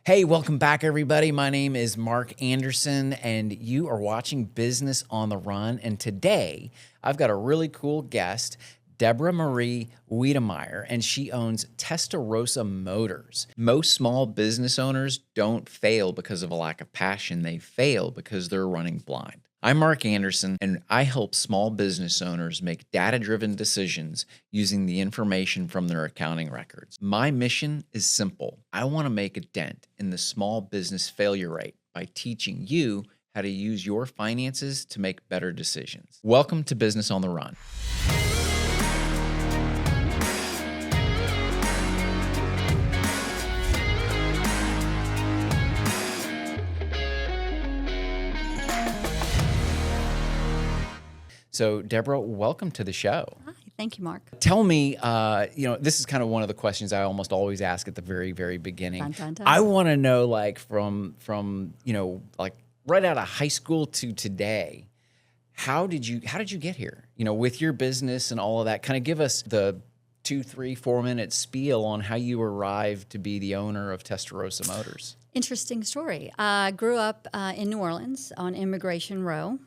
Hey, welcome back, everybody. My name is Mark Andersen, and you are watching Business on the Run. And today, I've got a really cool guest, Deborah Marie Wedemeyer, and she owns Testarossa Motors. Most small business owners don't fail because of a lack of passion. They fail because they're running blind. I'm Mark Andersen, and I help small business owners make data-driven decisions using the information from their accounting records. My mission is simple. I want to make a dent in the small business failure rate by teaching you how to use your finances to make better decisions. Welcome to Business on the Run. So, Deborah, welcome to the show. Hi, thank you, Mark. Tell me, this is kind of one of the questions I almost always ask at the very, very beginning. Dun, dun, dun. I want to know, like, from like right out of high school to today, how did you get here? With your business and all of that. Kind of give us the 2, 3, 4-minute spiel on how you arrived to be the owner of Testarossa Motors. Interesting story. I grew up in New Orleans on Immigration Row.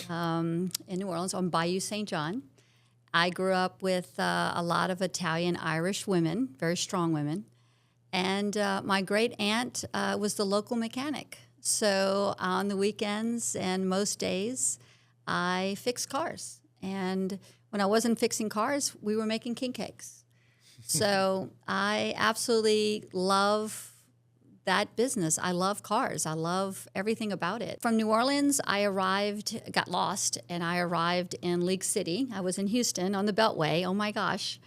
In New Orleans on Bayou St. John. I grew up with a lot of Italian Irish women, very strong women, and my great aunt was the local mechanic. So on the weekends and most days, I fixed cars. And when I wasn't fixing cars, we were making king cakes. So I absolutely love that business. I love cars. I love everything about it. From New Orleans, I got lost, and I arrived in League City. I was in Houston on the Beltway. Oh my gosh.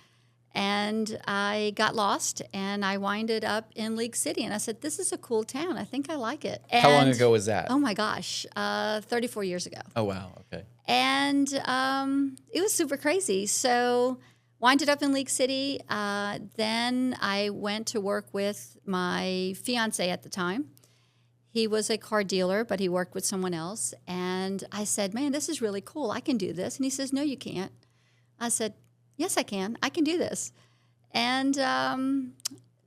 And I got lost, and I winded up in League City. And I said, this is a cool town. I think I like it. And, How long ago was that? Oh my gosh, 34 years ago. Oh, wow. Okay. And it was super crazy. So winded up in League City. Then I went to work with my fiance at the time. He was a car dealer, but he worked with someone else. And I said, man, this is really cool. I can do this. And he says, no, you can't. I said, yes, I can. I can do this. And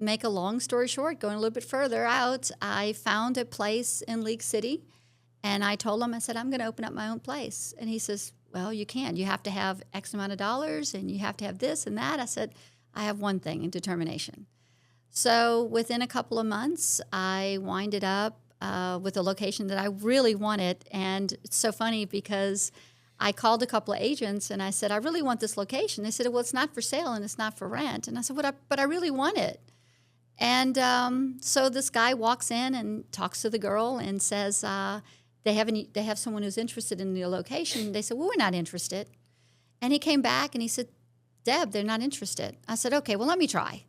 make a long story short, going a little bit further out, I found a place in League City. And I told him, I said, I'm going to open up my own place. And he says, well, you can't. You have to have X amount of dollars, and you have to have this and that. I said, I have one thing, and determination. So within a couple of months, I winded up with a location that I really wanted. And it's so funny because I called a couple of agents, and I said, I really want this location. They said, well, it's not for sale, and it's not for rent. And I said, but I really want it. And so this guy walks in and talks to the girl and says, they have someone who's interested in the location. They said, well, we're not interested. And he came back and he said, Deb, they're not interested. I said, okay, well, let me try.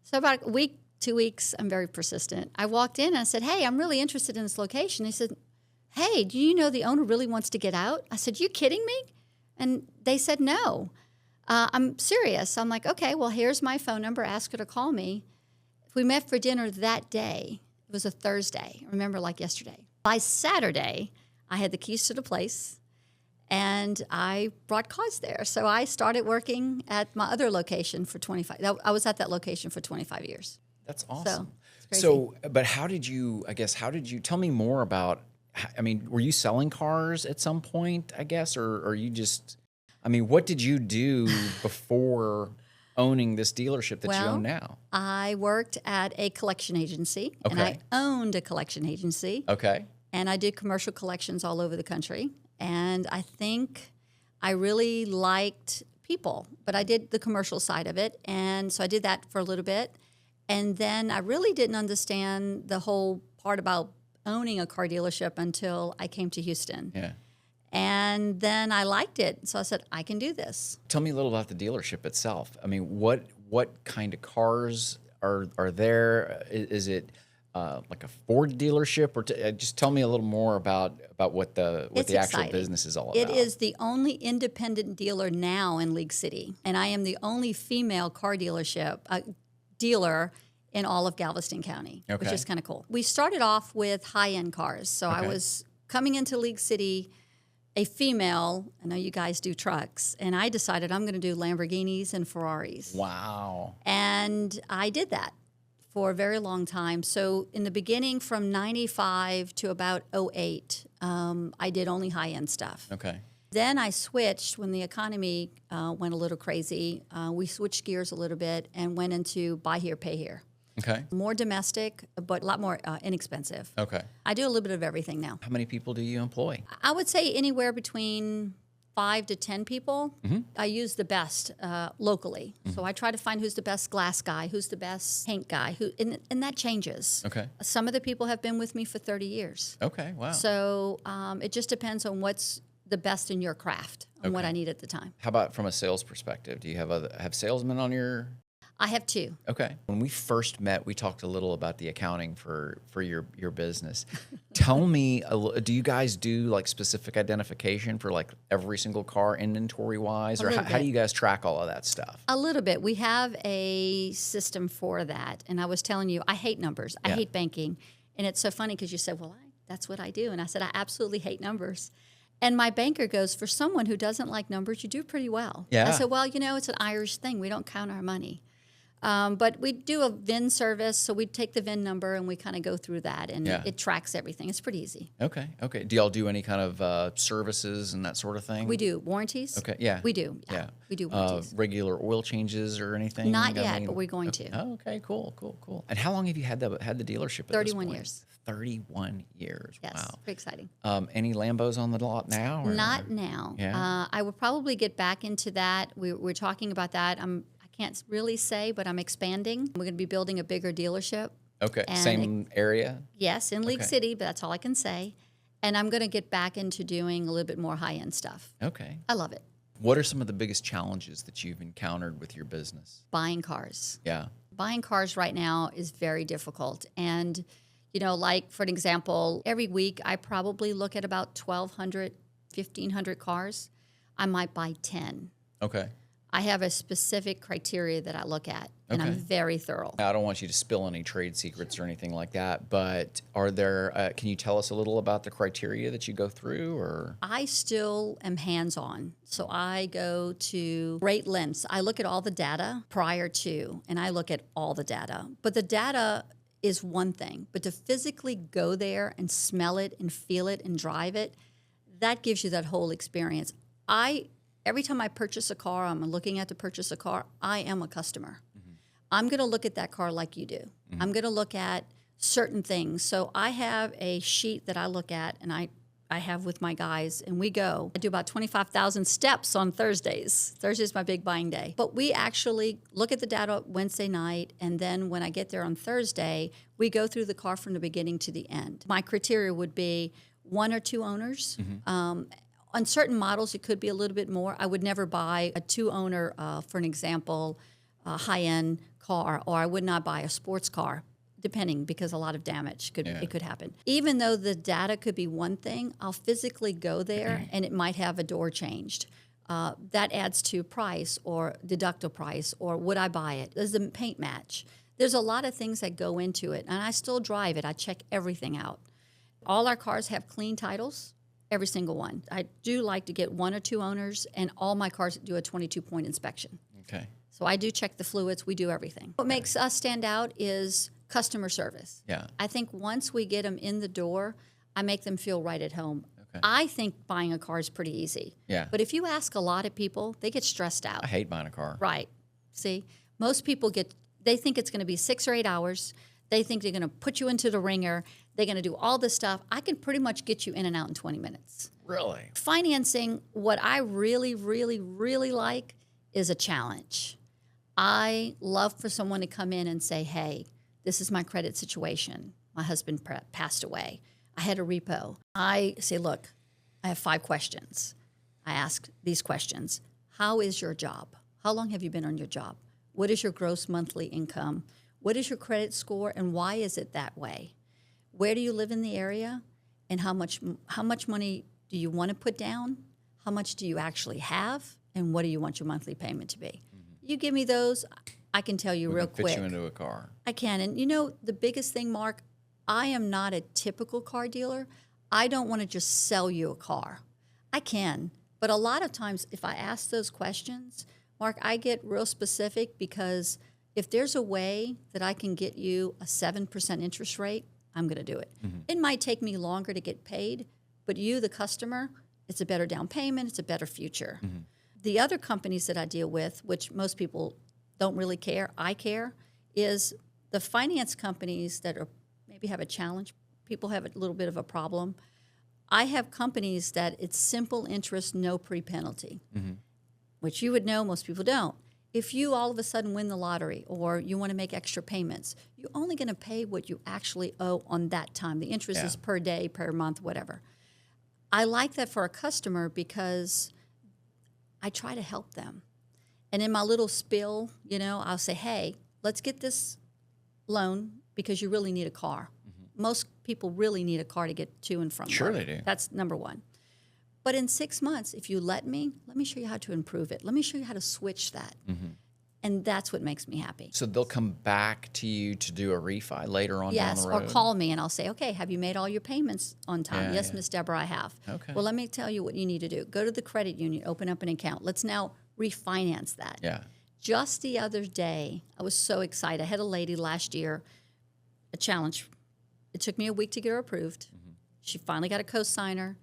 So about a week, 2 weeks, I'm very persistent. I walked in and I said, hey, I'm really interested in this location. He said, hey, do you know the owner really wants to get out? I said, you kidding me? And they said, no, I'm serious. I'm like, okay, well, here's my phone number. Ask her to call me. We met for dinner that day. It was a Thursday. I remember like yesterday. By Saturday, I had the keys to the place, and I brought cars there. So I started working at my other location for 25. I was at that location for 25 years. That's awesome. So, but how did you tell me more about, were you selling cars at some point, I guess, or you just, what did you do before owning this dealership that you own now? I worked at a collection agency, and I owned a collection agency. Okay. And I did commercial collections all over the country. And I think I really liked people, but I did the commercial side of it. And so I did that for a little bit. And then I really didn't understand the whole part about owning a car dealership until I came to Houston. Yeah. And then I liked it. So I said, I can do this. Tell me a little about the dealership itself. What kind of cars are there? Is it like a Ford dealership? Or just tell me a little more about what the actual business is all about. It is the only independent dealer now in League City. And I am the only female car dealer in all of Galveston County, which is kind of cool. We started off with high-end cars. So I was coming into League City, a female, I know you guys do trucks, and I decided I'm going to do Lamborghinis and Ferraris. Wow. And I did that for a very long time. So in the beginning, from 95 to about '08, I did only high-end stuff. Okay. Then I switched when the economy went a little crazy. We switched gears a little bit and went into buy here, pay here. Okay. More domestic, but a lot more inexpensive. Okay. I do a little bit of everything now. How many people do you employ? I would say anywhere between 5 to 10 people. Mm-hmm. I use the best locally. So I try to find who's the best glass guy, who's the best paint guy, and that changes. Okay. Some of the people have been with me for 30 years. Okay. Wow. So it just depends on what's the best in your craft and what Okay. I need at the time. How about from a sales perspective? Do you have salesmen on your? I have 2. Okay. When we first met, we talked a little about the accounting for your business. Tell me, do you guys do like specific identification for like every single car inventory wise, or how do you guys track all of that stuff? A little bit. We have a system for that. And I was telling you, I hate numbers. I hate banking. And it's so funny because you said, well, that's what I do. And I said, I absolutely hate numbers. And my banker goes, for someone who doesn't like numbers, you do pretty well. Yeah. I said, well, it's an Irish thing. We don't count our money. But we do a VIN service, so we take the VIN number and we kind of go through that, and it tracks everything. It's pretty easy. Okay. Okay. Do y'all do any kind of services and that sort of thing? We do. Warranties? Okay. Yeah. We do. Yeah. We do warranties. Regular oil changes or anything? Not yet, but we're going to. Oh, okay. Cool. Cool. Cool. And how long have you had the dealership? At 31 this point? years. 31 years. Yes. Wow. Pretty exciting. Any Lambos on the lot now? Or? Not now. Yeah. I will probably get back into that. We're talking about that. I can't really say, but I'm expanding. We're going to be building a bigger dealership. Okay. And Same area? Yes, in League Okay. City, but that's all I can say. And I'm going to get back into doing a little bit more high-end stuff. Okay. I love it. What are some of the biggest challenges that you've encountered with your business? Buying cars. Yeah. Buying cars right now is very difficult. And, like for an example, every week I probably look at about 1,200, 1,500 cars. I might buy 10. Okay. I have a specific criteria that I look at, and I'm Okay. very thorough. I don't want you to spill any trade secrets or anything like that, but are there, can you tell us a little about the criteria that you go through, or? I still am hands-on, so I go to great lengths. I look at all the data prior to, and I look at all the data. But the data is one thing, but to physically go there and smell it and feel it and drive it, that gives you that whole experience. Every time I purchase a car, I'm looking at to purchase a car, I am a customer. Mm-hmm. I'm going to look at that car like you do. Mm-hmm. I'm going to look at certain things. So I have a sheet that I look at, and I have with my guys, and we go. I do about 25,000 steps on Thursdays. Thursday's my big buying day. But we actually look at the data Wednesday night, and then when I get there on Thursday, we go through the car from the beginning to the end. My criteria would be 1 or 2 owners. Mm-hmm. On certain models, it could be a little bit more. I would never buy a 2-owner, for an example, a high-end car, or I would not buy a sports car, depending, because a lot of damage it could happen. Even though the data could be one thing, I'll physically go there, and it might have a door changed. That adds to price or deductible price, or would I buy it? Does the paint match? There's a lot of things that go into it, and I still drive it. I check everything out. All our cars have clean titles. Every single one. I do like to get 1 or 2 owners, and all my cars do a 22-point inspection. Okay. So I do check the fluids. We do everything. What makes us stand out is customer service. Yeah. I think once we get them in the door, I make them feel right at home. Okay. I think buying a car is pretty easy. Yeah. But if you ask a lot of people, they get stressed out. I hate buying a car. Right. See, most people they think it's going to be 6 or 8 hours. They think they're going to put you into the ringer. They're going to do all this stuff. I can pretty much get you in and out in 20 minutes. Really? Financing, what I really, really, really like is a challenge. I love for someone to come in and say, hey, this is my credit situation. My husband passed away. I had a repo. I say, look, I have 5 questions. I ask these questions. How is your job? How long have you been on your job? What is your gross monthly income? What is your credit score, and why is it that way? Where do you live in the area, and how much money do you want to put down? How much do you actually have, and what do you want your monthly payment to be? Mm-hmm. You give me those, I can tell you real quick. Fit you into a car. I can, and the biggest thing, Mark, I am not a typical car dealer. I don't want to just sell you a car. I can, but a lot of times if I ask those questions, Mark, I get real specific because if there's a way that I can get you a 7% interest rate, I'm going to do it. It might take me longer to get paid, but you, the customer, it's a better down payment, it's a better future. The other companies that I deal with, which most people don't really care, I care, is the finance companies that are maybe have a challenge. People have a little bit of a problem. I have companies that it's simple interest, no pre-penalty, which you would know, most people don't. If you all of a sudden win the lottery or you want to make extra payments, you're only going to pay what you actually owe on that time. The interest is per day, per month, whatever. I like that for a customer because I try to help them. And in my little spiel, you know, I'll say, hey, let's get this loan because you really need a car. Most people really need a car to get to and from work. Sure they do. That's number one. But in 6 months, if you let me show you how to improve it. Let me show you how to switch that. And that's what makes me happy. So they'll come back to you to do a refi later on down the road? Or call me and I'll say, okay, have you made all your payments on time? Yes, Miss Deborah, I have. Okay. Well, let me tell you what you need to do. Go to the credit union, open up an account. Let's now refinance that. Yeah. Just the other day, I was so excited. I had a lady last year, a challenge. It took me a week to get her approved. She finally got a co-signer,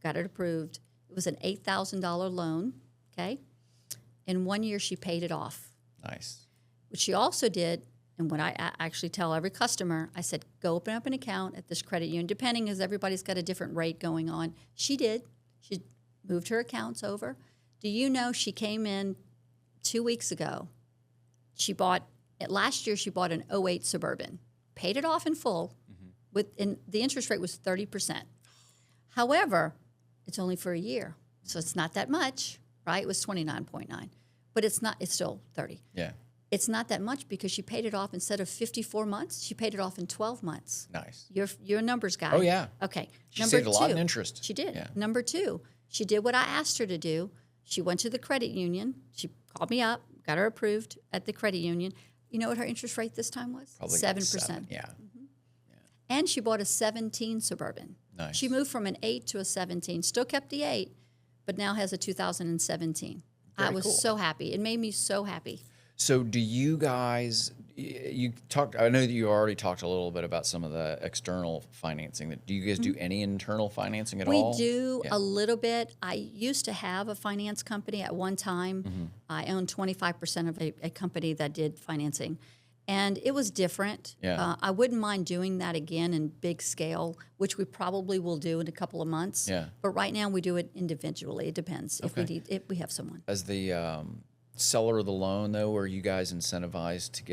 got it approved. It was an $8,000 loan, okay? In 1 year, she paid it off. Nice. What she also did, and what I actually tell every customer, I said, go open up an account at this credit union, depending as everybody's got a different rate going on. She did. She moved her accounts over. Do you know she came in 2 weeks ago? Last year she bought an '08 Suburban, paid it off in full, and the interest rate was 30%. However, it's only for a year, so it's not that much, right? It was 29.9, but it's still 30. Yeah. It's not that much because she paid it off instead of 54 months, she paid it off in 12 months. Nice. You're a numbers guy. Oh, yeah. Okay. She saved a lot in interest. She did. Yeah. Number two, she did what I asked her to do. She went to the credit union. She called me up, got her approved at the credit union. You know what her interest rate this time was? Probably 7%. 7. Yeah. And she bought a 17 Suburban. Nice. She moved from an 8 to a 17. Still kept the 8, but now has a 2017. I was cool. so happy. It made me so happy. So do you guys, I know that you already talked a little bit about some of the external financing. Do you guys do any internal financing at all? We do a little bit. I used to have a finance company at one time. I owned 25% of a company that did financing. And it was different. Yeah. I wouldn't mind doing that again in big scale, which we probably will do in a couple of months. Yeah. But right now we do it individually. It depends if we have someone. As the seller of the loan, though, are you guys incentivized to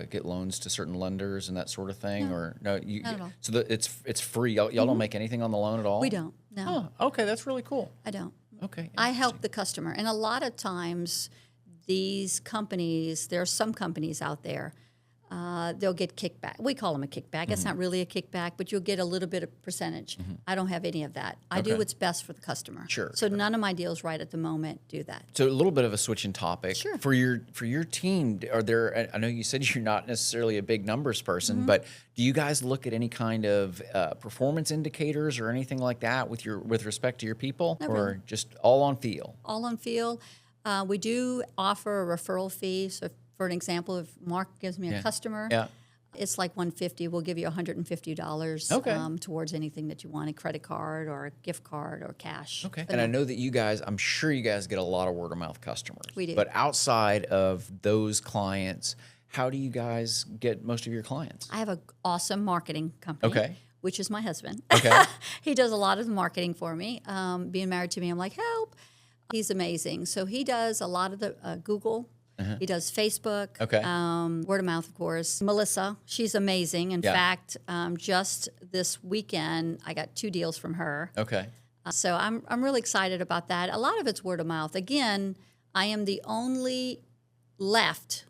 get loans to certain lenders and that sort of thing, or no? Not at all. So it's free. Y'all don't make anything on the loan at all. We don't. No, Oh, okay, that's really cool. I don't. Okay, I help the customer, and a lot of times, these companies. There are some companies out there. They'll get kickback. We call them a kickback. It's not really a kickback, but you'll get a little bit of percentage. I don't have any of that. I do what's best for the customer. Sure. So none of my deals right at the moment do that. So a little bit of a switching topic. Sure. For your team, are there? I know you said you're not necessarily a big numbers person, but do you guys look at any kind of performance indicators or anything like that with respect to your people, Not or really. just all on feel? All on feel. We do offer a referral fee. So for an example, if Mark gives me a customer, it's like $150. We'll give you $150 towards anything that you want, a credit card or a gift card or cash. Okay. But And I no, know that you guys, I'm sure you guys get a lot of word of mouth customers. We do. But outside of those clients, how do you guys get most of your clients? I have an awesome marketing company. Okay. Which is my husband. Okay. He does a lot of the marketing for me. Being married to me, I'm like, help. He's amazing. So he does a lot of the Google. He does Facebook. Okay. Word of mouth, of course. Melissa, she's amazing. In fact, just this weekend, I got 2 deals from her. Okay. So I'm really excited about that. A lot of it's word of mouth. Again, I am the only left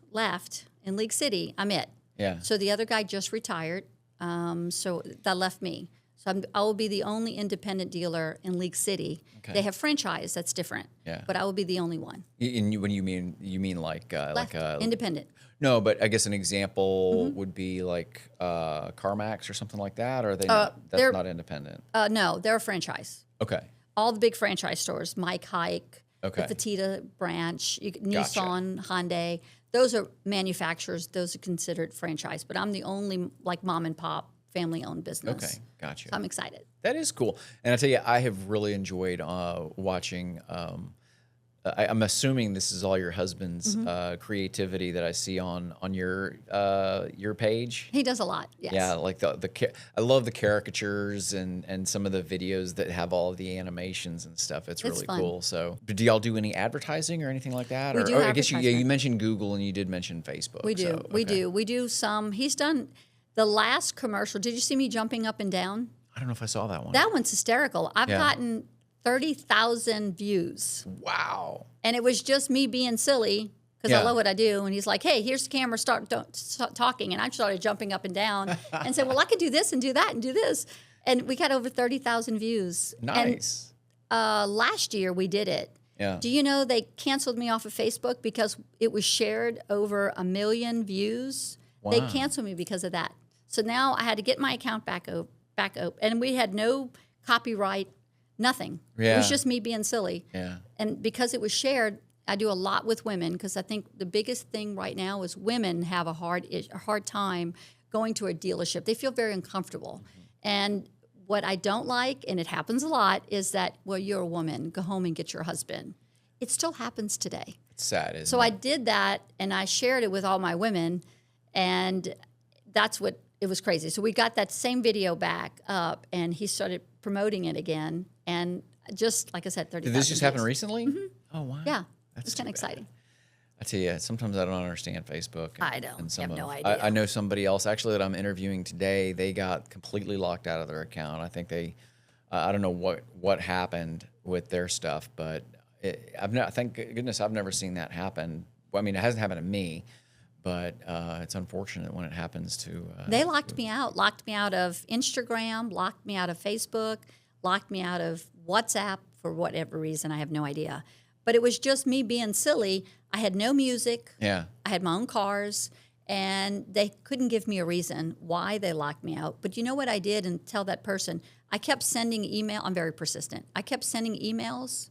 in League City. I'm it. Yeah. So the other guy just retired. So that left me. So I will be the only independent dealer in League City. Okay. They have franchise. That's different. Yeah. But I will be the only one. And when you mean like Independent. No, but I guess an example would be like CarMax or something like that, or are they not, that's not independent? No, they're a franchise. Okay. All the big franchise stores, Mike Hike, Okay. the Fatita branch, Nissan, Hyundai, those are manufacturers. Those are considered franchise. But I'm the only like mom and pop family owned business. Okay, gotcha. So I'm excited. That is cool. And I tell you, I have really enjoyed watching. I'm assuming this is all your husband's creativity that I see on your page. He does a lot. Yes. Yeah, like I love the caricatures and some of the videos that have all of the animations and stuff. It's really fun. cool. So, do y'all do any advertising or anything like that? We do or I guess you advertisement. mentioned Google and you did mention Facebook. We do. So, We okay. do. We do some. He's done the last commercial. Did you see me jumping up and down? I don't know if I saw that one. That one's hysterical. I've Yeah. gotten 30,000 views. Wow. And it was just me being silly because I Yeah. love what I do. And he's like, hey, here's the camera, start talking. And I started jumping up and down and said, well, I could do this and do that and do this. And we got over 30,000 views. Nice. And last year we did it. Yeah. Do you know they canceled me off of Facebook because it was shared over 1 million views? Wow. They canceled me because of that. So now I had to get my account back open. And we had no copyright, nothing. It Yeah. was just me being silly. Yeah. And because it was shared, I do a lot with women because I think the biggest thing right now is women have a hard time going to a dealership. They feel very uncomfortable. And what I don't like, and it happens a lot, is that, well, you're a woman, go home and get your husband. It still happens today. It's sad, isn't So it? I did that, and I shared it with all my women, and that's what, it was crazy. So we got that same video back up, and he started promoting it again, and just, like I said, 30,000 Did this just happen views. recently? Oh, wow. Yeah, That's it's kind too of bad. exciting. I tell you, sometimes I don't understand Facebook. I don't. I have no I idea. know somebody else actually that I'm interviewing today. They got completely locked out of their account. I think I don't know what happened with their stuff, but thank goodness I've never seen that happen. Well, I mean, it hasn't happened to me, but it's unfortunate when it happens to. They locked me out of Instagram, locked me out of Facebook, locked me out of WhatsApp for whatever reason. I have no idea. But it was just me being silly. I had no music. Yeah. I had my own cars, and they couldn't give me a reason why they locked me out. But you know what I did and tell that person? I kept sending email. I'm very persistent. I kept sending emails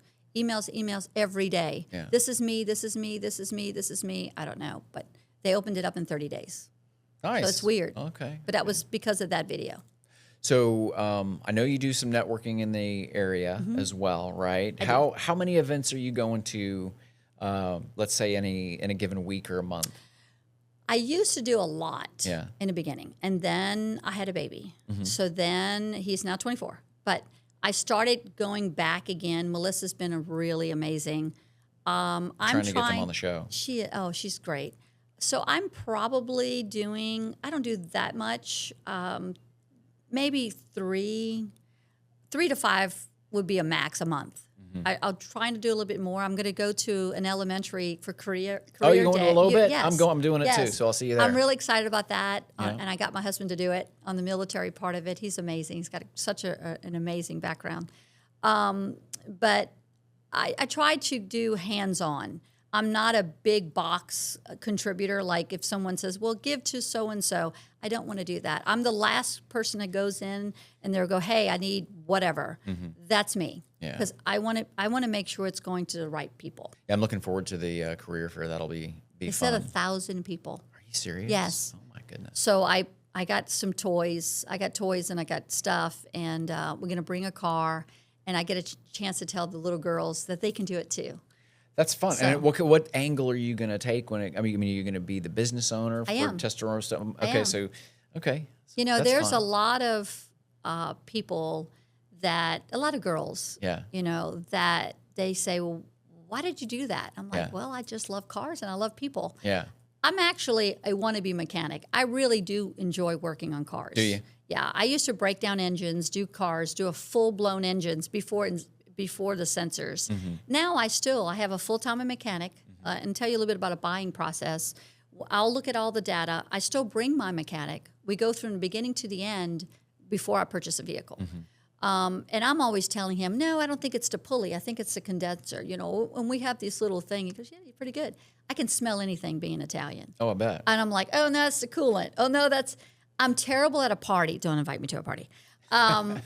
every day. Yeah. This is me, this is me, this is me, this is me. I don't know. But they opened it up in 30 days. Nice. So it's weird. Okay. But that was because of that video. So I know you do some networking in the area as well, right? How many events are you going to? Let's say in a given week or a month. I used to do a lot Yeah. in the beginning, and then I had a baby. So then he's now 24. But I started going back again. Melissa's been really amazing. I'm Trying to get them on the show. She's great. So I'm probably doing, I don't do that much, maybe three to five would be a max a month. I'll try to do a little bit more. I'm going to go to an elementary for career Oh, you're going day. to a little bit? Yes. I'm doing it too, Yes. so I'll see you there. I'm really excited about that, Yeah. and I got my husband to do it on the military part of it. He's amazing. He's got such an amazing background. But I try to do hands-on. I'm not a big box contributor. Like if someone says, well, give to so-and-so, I don't want to do that. I'm the last person that goes in and they'll go, hey, I need whatever. That's me. Yeah. Because I want to make sure it's going to the right people. Yeah, I'm looking forward to the career fair. That'll be They fun. said 1,000 people. Are you serious? Yes. Oh my goodness. So I got some toys. I got toys and I got stuff. And we're going to bring a car. And I get a chance to tell the little girls that they can do it too. That's fun. So- And what angle are you going to take when I mean, are you going to be the business owner for I am. Testarossa? I Okay, am. so okay. You know, That's there's fun. a lot of people a lot of girls, Yeah. you know, that they say, well, why did you do that? I'm like, Yeah. well, I just love cars and I love people. Yeah. I'm actually a wannabe mechanic. I really do enjoy working on cars. Do you? Yeah. I used to break down engines, do cars, do a full-blown engines before the sensors. Now I have a full-time mechanic and tell you a little bit about a buying process. I'll look at all the data. I still bring my mechanic. We go from the beginning to the end before I purchase a vehicle. And I'm always telling him, no, I don't think it's the pulley. I think it's the condenser. You know, when we have this little thing, he goes, yeah, you're pretty good. I can smell anything being Italian. Oh, I bet. And I'm like, oh, no, that's the coolant. Oh, no, I'm terrible at a party. Don't invite me to a party.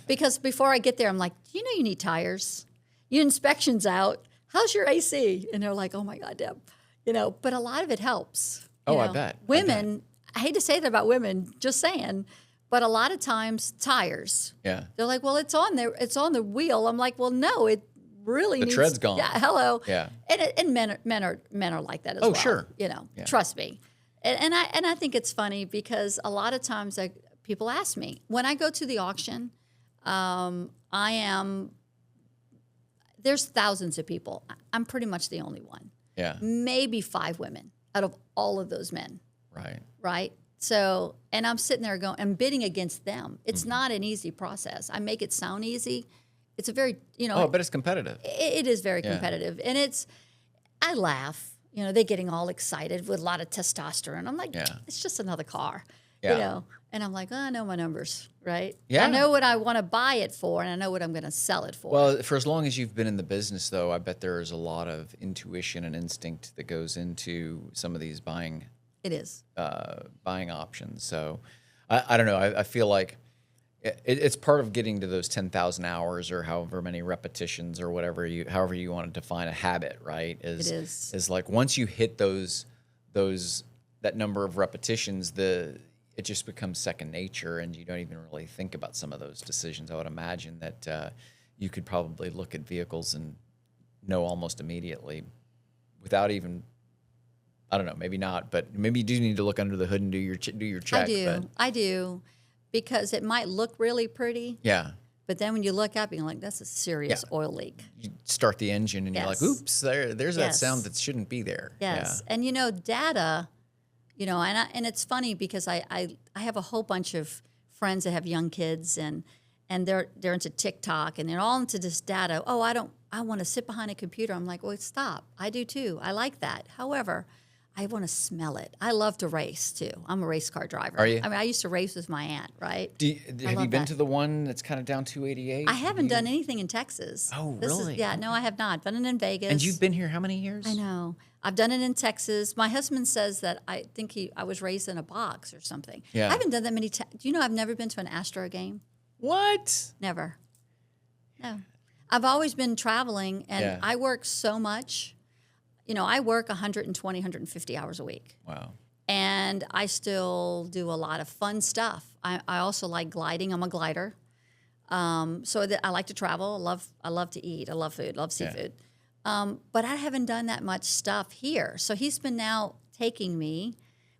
Because before I get there, I'm like, do you know you need tires? Your inspection's out. How's your AC? And they're like, oh, my God, Deb, but a lot of it helps. Oh, I bet. Women, I hate to say that about women, just saying, but a lot of times tires. Yeah. They're like, well, it's on there. It's on the wheel. I'm like, well, no, it really The needs. tread's gone. Yeah, hello. Yeah. And men are like that as well. Oh, sure. Yeah. Trust me. And I think it's funny because a lot of times people ask me when I go to the auction, there's thousands of people. I'm pretty much the only one. Yeah. Maybe 5 women out of all of those men. Right. Right. So, and I'm sitting there I'm bidding against them. It's not an easy process. I make it sound easy. It's a very, Oh, but it's competitive. It is very competitive. And I laugh, they're getting all excited with a lot of testosterone. I'm like, it's just another car, and I'm like, I know my numbers, right? Yeah. I know what I want to buy it for, and I know what I'm going to sell it for. Well, for as long as you've been in the business, though, I bet there is a lot of intuition and instinct that goes into some of these buying options. So I don't know. I feel like it's part of getting to those 10,000 hours or however many repetitions or however you want to define a habit, right? It is. Is like once you hit that number of repetitions, it just becomes second nature, and you don't even really think about some of those decisions. I would imagine that you could probably look at vehicles and know almost immediately without even, I don't know, maybe not, but maybe you do need to look under the hood and do your check. I do, because it might look really pretty. Yeah. But then when you look up, you're like, that's a serious oil leak. You start the engine and you're like, oops, there's that sound that shouldn't be there. Yes. Yeah. And data, and it's funny because I have a whole bunch of friends that have young kids and they're into TikTok and they're all into this data. Oh, I want to sit behind a computer. I'm like, well, stop. I do too. I like that. However, I want to smell it. I love to race too. I'm a race car driver. Are you? I mean, I used to race with my aunt, right? Have you been to the one that's kind of down 288? I haven't done anything in Texas. Oh, really? No, I have not. Done it in Vegas. And you've been here how many years? I know. I've done it in Texas. My husband says that I think I was raised in a box or something. Yeah. I haven't done that many times. Do you know I've never been to an Astro game? What? Never. No. I've always been traveling, and I work so much. I work 120, 150 hours a week. Wow. And I still do a lot of fun stuff. I also like gliding. I'm a glider. So I like to travel. I love to eat. I love food. Love seafood. But I haven't done that much stuff here. So he's been now taking me.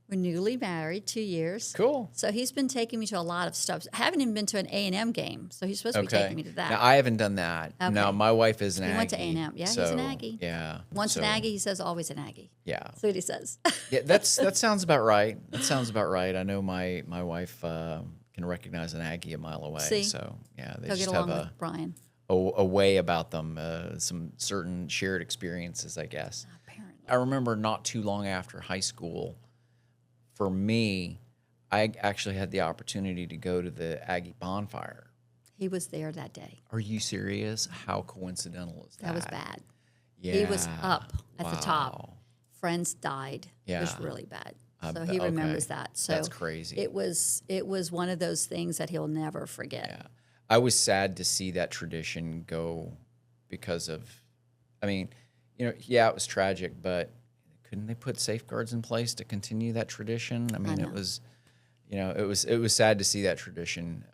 We're newly married, 2 years. Cool. So he's been taking me to a lot of stuff. I haven't even been to an A&M game, so he's supposed to be taking me to that. Now, I haven't done that. Okay. No, my wife is an Aggie. He went to A&M. Yeah, he's an Aggie. Yeah. Once an Aggie, he says always an Aggie. Yeah. That's what he says. Yeah, that sounds about right. That sounds about right. I know my wife can recognize an Aggie a mile away. See? So, yeah, they Go just get have along with Brian. a way about them, some certain shared experiences, I guess. Apparently. I remember not too long after high school, for me, I actually had the opportunity to go to the Aggie bonfire. He was there that day. Are you serious? How coincidental is that? That was bad. Yeah. He was up at the top. Friends died. Yeah. It was really bad. So he remembers that. So that's crazy. It was one of those things that he'll never forget. Yeah. I was sad to see that tradition go because of, it was tragic, but couldn't they put safeguards in place to continue that tradition? It was, it was sad to see that tradition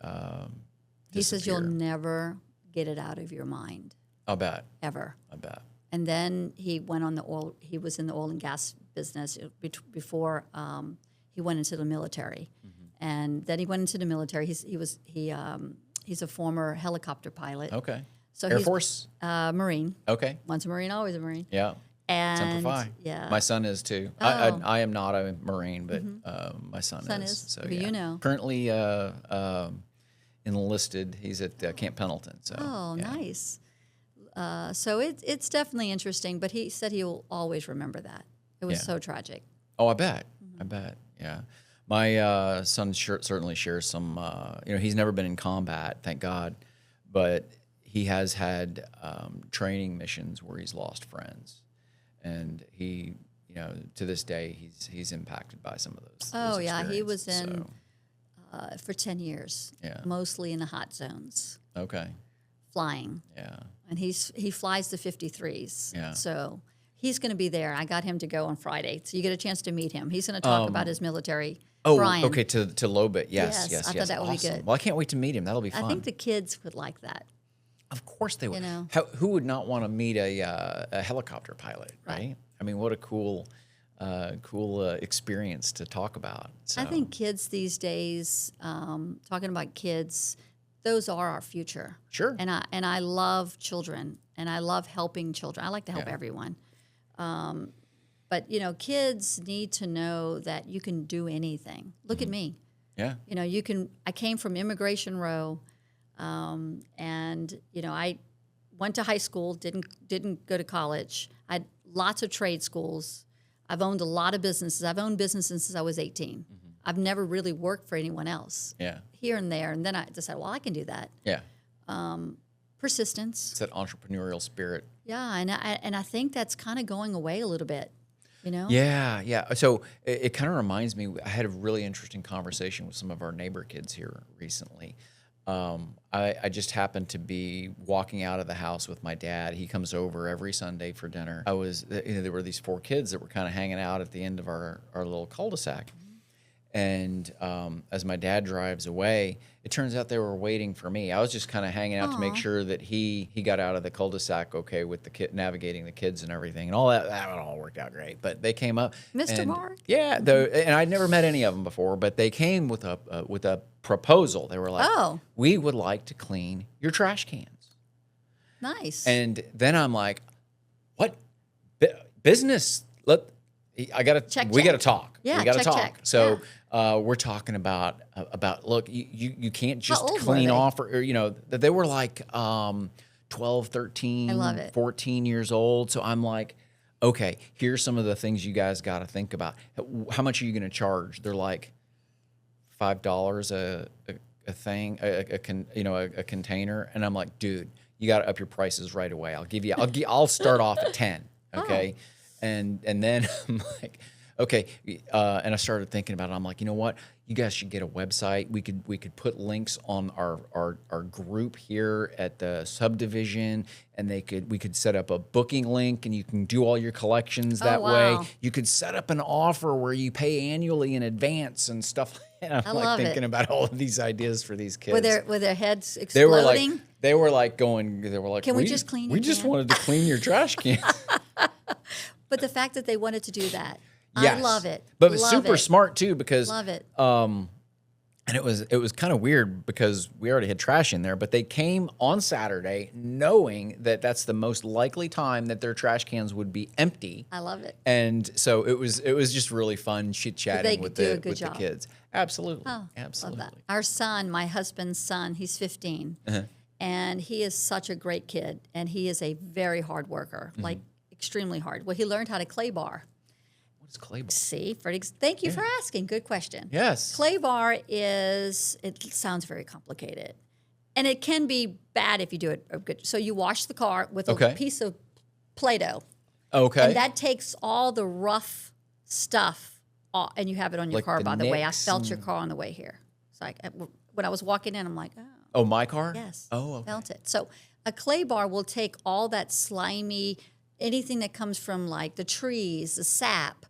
He says you'll never get it out of your mind. I'll bet. Ever. I bet. And then he went on he was in the oil and gas business before he went into the military. Mm-hmm. And then he went into the military. He's a former helicopter pilot. Okay. So Air Force? Marine. Okay. Once a Marine, always a Marine. Yeah. And Semper Fi. Yeah. My son is too. Oh. I am not a Marine, but my son is. So yeah. Currently enlisted. He's at Camp Pendleton. So. Oh, nice. So it's definitely interesting, but he said he'll always remember that. It was so tragic. Oh, I bet. Mm-hmm. I bet. Yeah. My son certainly shares some, he's never been in combat, thank God, but he has had training missions where he's lost friends. And he, to this day, he's impacted by some of those. Oh, yeah. He was in for 10 years, mostly in the hot zones. Okay. Flying. Yeah. And he flies the 53s. Yeah. So He's going to be there. I got him to go on Friday, so you get a chance to meet him. He's going to talk about his military. Oh, Brian. okay, to Lobit. Yes. I thought that would be good. Well, I can't wait to meet him. That'll be fun. I think the kids would like that. Of course they would. You know. Who would not want to meet a helicopter pilot, right? I mean, what a cool experience to talk about. So. I think kids these days, talking about kids, those are our future. Sure. And I love children, and I love helping children. I like to help everyone. But, you know, kids need to know that you can do anything. Look at me. Yeah. You know, I came from Immigration Row, and, you know, I went to high school, didn't go to college. I had lots of trade schools. I've owned a lot of businesses. I've owned businesses since I was 18. I've never really worked for anyone else. Yeah. Here and there. And then I decided, well, I can do that. Yeah. Persistence. It's that entrepreneurial spirit. Yeah, and I think that's kind of going away a little bit, you know? Yeah. So it kind of reminds me, I had a really interesting conversation with some of our neighbor kids here recently. I just happened to be walking out of the house with my dad. He comes over every Sunday for dinner. There were these 4 kids that were kind of hanging out at the end of our little cul-de-sac. And as my dad drives away, it turns out they were waiting for me. I was just kind of hanging out to make sure that he got out of the cul-de-sac okay with the kid, navigating the kids and everything, and all that. That all worked out great. But they came up, Mr. Mark. Yeah, and I'd never met any of them before, but they came with a proposal. They were like, "We would like to clean your trash cans." Nice. And then I'm like, "What business? We got to talk. Yeah, we got to talk." check. So we're talking about look, you can't just clean off, or you know, they were like 12, 13, I love it. 14 years old. So I'm like, okay, here's some of the things you guys got to think about. How much are you going to charge? They're like $5 a thing, a container, and I'm like, dude, you got to up your prices right away. I'll start off at 10. Okay. And then I'm like, okay. And I started thinking about it. I'm like, you know what? You guys should get a website. We could put links on our group here at the subdivision, and we could set up a booking link, and you can do all your collections that way. You could set up an offer where you pay annually in advance and stuff. And I'm like thinking about all of these ideas for these kids. Were their heads exploding? They were like, can we just clean your We just wanted to clean your trash can. But the fact that they wanted to do that, yes. I love it. But super smart too, because love it. And it was kind of weird because we already had trash in there, but they came on Saturday knowing that that's the most likely time that their trash cans would be empty. I love it. And so it was just really fun chit-chatting with the kids. Absolutely. Oh, absolutely. Love that. Our son, my husband's son, he's 15. And he is such a great kid, and he is a very hard worker, like extremely hard. Well, he learned how to clay bar. What is clay bar? See, thank you for asking. Good question. Yes. Clay bar it sounds very complicated. And it can be bad if you do it good. So you wash the car with a piece of Play-Doh. Okay. And that takes all the rough stuff off, and you have it on your car, by the way. I felt your car on the way here. It's like, when I was walking in, I'm like, oh. Oh, my car? Yes. Oh, okay. Felt it. So a clay bar will take all that slimy, anything that comes from like the trees, the sap.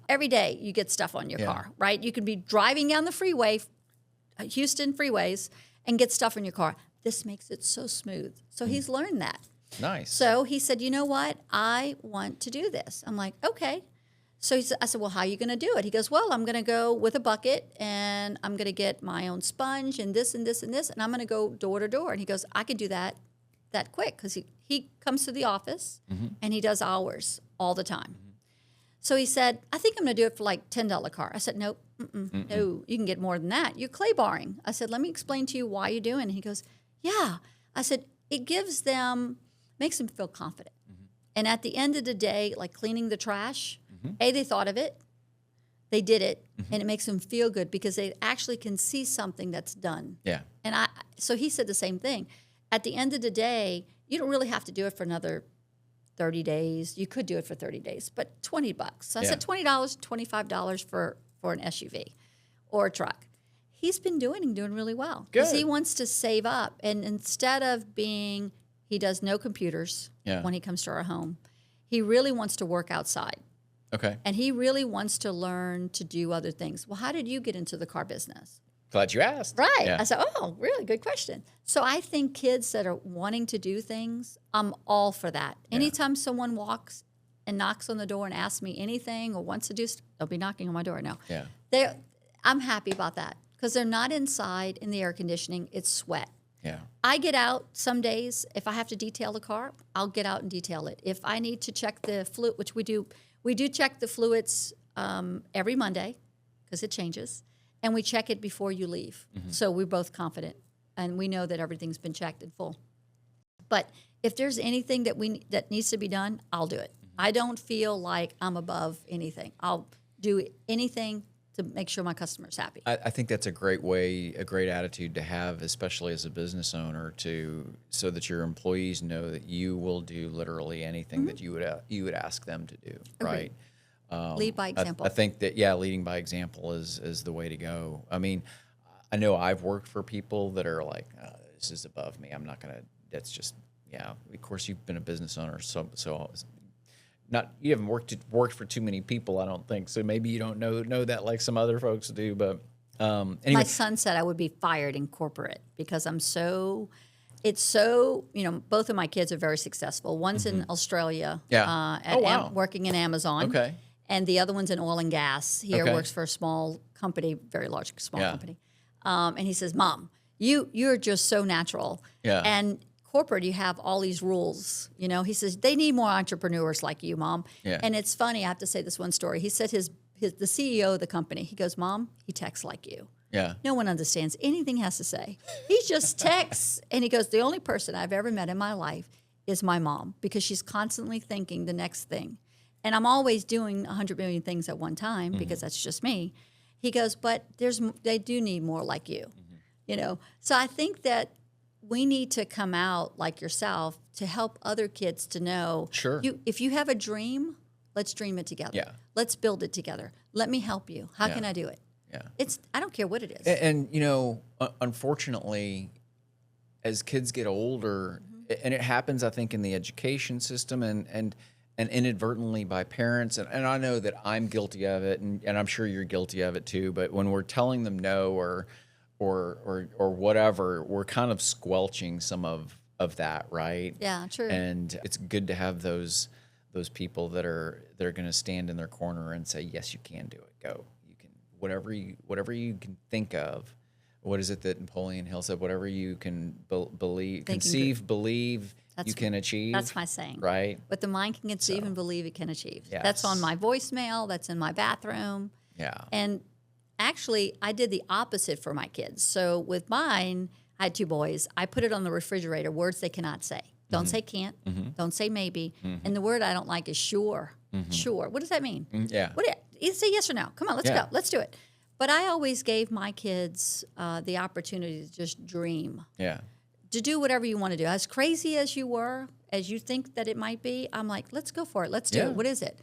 Every day you get stuff on your car, right? You could be driving down the freeway, Houston freeways, and get stuff in your car. This makes it so smooth. So he's learned that. Nice. So he said, you know what? I want to do this. I'm like, okay. So I said, well, how are you going to do it? He goes, well, I'm going to go with a bucket, and I'm going to get my own sponge and this and this and this, and I'm going to go door to door. And he goes, I can do that quick, because he comes to the office, and he does hours all the time. So he said, I think I'm going to do it for like $10 car. I said, nope, no, you can get more than that. You're clay barring. I said, let me explain to you why you're doing it. He goes, yeah. I said, it makes them feel confident. And at the end of the day, like cleaning the trash, they thought of it, they did it, and it makes them feel good because they actually can see something that's done. Yeah. And so he said the same thing. At the end of the day, you don't really have to do it for another 30 days. You could do it for 30 days, but $20. So I said $20, $25 for an SUV or a truck. He's been doing really well. Because he wants to save up. And instead of he does no computers when he comes to our home. He really wants to work outside. Okay. And he really wants to learn to do other things. Well, how did you get into the car business? Glad you asked. Right. Yeah. I said, oh, really good question. So I think kids that are wanting to do things, I'm all for that. Yeah. Anytime someone walks and knocks on the door and asks me anything or wants to do, they'll be knocking on my door now. Yeah. I'm happy about that because they're not inside in the air conditioning. It's sweat. Yeah. I get out some days. If I have to detail the car, I'll get out and detail it. If I need to check the fluid, which we do check the fluids every Monday because it changes. And we check it before you leave. So we're both confident. And we know that everything's been checked in full. But if there's anything that needs to be done, I'll do it. I don't feel like I'm above anything. I'll do anything to make sure my customer's happy. I think that's a great attitude to have, especially as a business owner, so that your employees know that you will do literally anything that you would ask them to do, right? Lead by example. I think that, leading by example is the way to go. I mean, I know I've worked for people that are like, this is above me. I'm not going to, that's just, of course you've been a business owner, so not, you haven't worked for too many people, I don't think. So maybe you don't know that like some other folks do, but anyway. My son said I would be fired in corporate because it's so, both of my kids are very successful. One's in Australia working in Amazon. Okay. And the other one's in oil and gas. He works for a small company, very large small company. And he says, Mom, you're just so natural. Yeah. And corporate, you have all these rules. He says, they need more entrepreneurs like you, Mom. Yeah. And it's funny, I have to say this one story. He said the CEO of the company, he goes, Mom, he texts like you. Yeah. No one understands anything he has to say. He just texts. And he goes, the only person I've ever met in my life is my mom because she's constantly thinking the next thing. And I'm always doing 100 million things at one time because that's just me. He goes, but they do need more like you, So I think that we need to come out like yourself to help other kids to know. Sure. If you have a dream, let's dream it together. Yeah. Let's build it together. Let me help you. How can I do it? Yeah. I don't care what it is. And unfortunately, as kids get older, and it happens, I think, in the education system and inadvertently by parents, and I know that I'm guilty of it, and I'm sure you're guilty of it too. But when we're telling them no or whatever, we're kind of squelching some of that, right? Yeah, true. And it's good to have those people that are going to stand in their corner and say, yes, you can do it. Go. You can whatever you can think of. What is it that Napoleon Hill said? Whatever you can conceive, believe. You can achieve. That's my saying. Right? What the mind can conceive and believe it can achieve. Yes. That's on my voicemail. That's in my bathroom. Yeah. And actually, I did the opposite for my kids. So with mine, I had 2 boys. I put it on the refrigerator, words they cannot say. Don't say can't. Don't say maybe. And the word I don't like is sure. Sure. What does that mean? Yeah. Either say yes or no. Come on, let's go. Let's do it. But I always gave my kids the opportunity to just dream. Yeah. To do whatever you want to do. As crazy as you were, as you think that it might be, I'm like, let's go for it. Let's do it. What is it?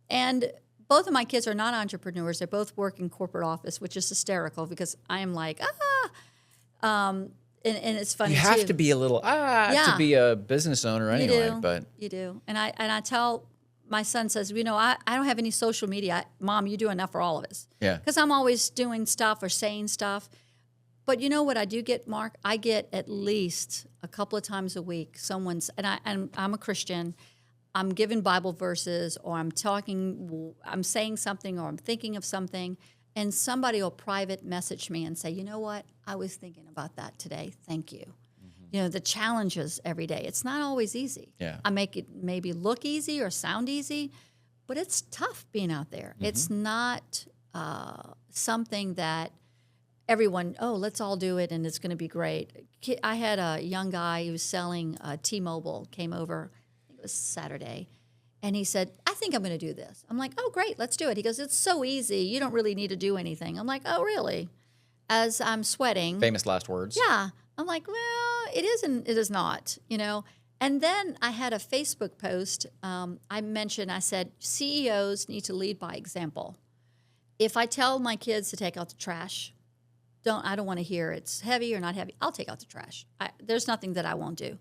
And both of my kids are not entrepreneurs. They both work in corporate office, which is hysterical because I am like, and it's funny. You have to be a little to be a business owner anyway. But you do. And I tell my son says, I don't have any social media. Mom, you do enough for all of us. Yeah. Because I'm always doing stuff or saying stuff. But you know what I do get, Mark? I get at least a couple of times a week and I'm a Christian. I'm giving Bible verses or I'm saying something or I'm thinking of something, and somebody will private message me and say, you know what? I was thinking about that today. Thank you. The challenges every day. It's not always easy. Yeah. I make it maybe look easy or sound easy, but it's tough being out there. It's not something that everyone, let's all do it and it's going to be great. I had a young guy who was selling T-Mobile, came over, I think it was Saturday, and he said, I think I'm going to do this. I'm like, oh, great, let's do it. He goes, it's so easy. You don't really need to do anything. I'm like, oh, really? As I'm sweating. Famous last words. Yeah. I'm like, well, it isn't. It is not, And then I had a Facebook post. I said, CEOs need to lead by example. If I tell my kids to take out the trash, I don't want to hear it's heavy or not heavy. I'll take out the trash. There's nothing that I won't do.